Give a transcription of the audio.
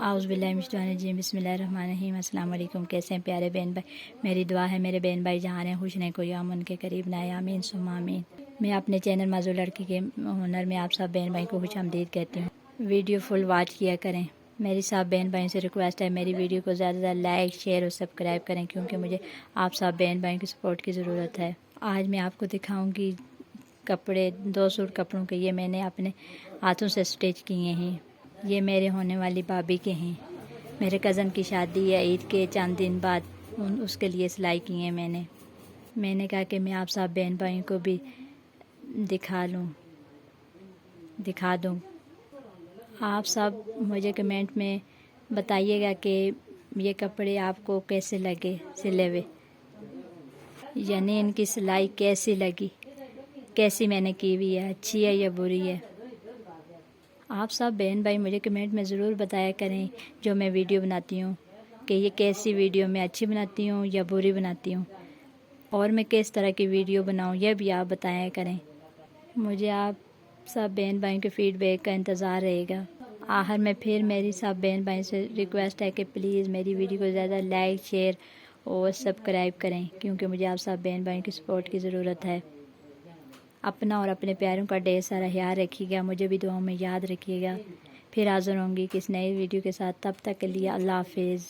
आउज़ुबिल्लाहिमिनश्शैतानिर्रजीम बिस्मिल्लाहिर्रहमानिर्रहीम। अस्सलाम वालेकुम। कैसे हैं प्यारे बहन भाई। मेरी दुआ है मेरे बहन भाई जहाँ हैं खुश रहें, कोई आम उनके करीब ना आए, आमीन सुम्मा आमीन। मैं अपने चैनल मौजू लड़की के हुनर में आप सब बहन भाई को खुश आमदीद कहती हूँ। वीडियो फुल वॉच किया करें। मेरी सब बहन भाई से रिक्वेस्ट है, मेरी वीडियो को ज़्यादा से ज़्यादा लाइक शेयर और सब्सक्राइब करें, क्योंकि मुझे आप सब बहन भाई की सपोर्ट की ज़रूरत है। आज मैं आपको दिखाऊँगी कपड़े, 2 सूट कपड़ों के। ये मैंने अपने हाथों से स्टिच किए हैं। ये मेरे होने वाली भाभी के हैं। मेरे कज़न की शादी है, ईद के चंद दिन बाद उसके लिए सिलाई की है मैंने कहा कि मैं आप सब बहन भाइयों को भी दिखा दूँ। आप सब मुझे कमेंट में बताइएगा कि ये कपड़े आपको कैसे लगे सिले हुए, यानी इनकी सिलाई कैसी लगी, कैसी मैंने की हुई है, अच्छी है या बुरी है। आप सब बहन भाई मुझे कमेंट में ज़रूर बताया करें जो मैं वीडियो बनाती हूँ कि ये कैसी वीडियो मैं अच्छी बनाती हूँ या बुरी बनाती हूँ, और मैं किस तरह की वीडियो बनाऊँ यह भी आप बताया करें। मुझे आप सब बहन भाइयों के फ़ीडबैक का इंतज़ार रहेगा। आखिर में फिर मेरी सब बहन भाई से रिक्वेस्ट है कि प्लीज़ मेरी वीडियो को ज़्यादा लाइक शेयर और सब्सक्राइब करें, क्योंकि मुझे आप सब बहन भाइयों की सपोर्ट की ज़रूरत है। अपना और अपने प्यारों का ढेर सारा ख्याल रखिएगा, मुझे भी दुआओं में याद रखिएगा। फिर हाज़िर होंगी किस नई वीडियो के साथ। तब तक के लिए अल्लाह हाफिज़।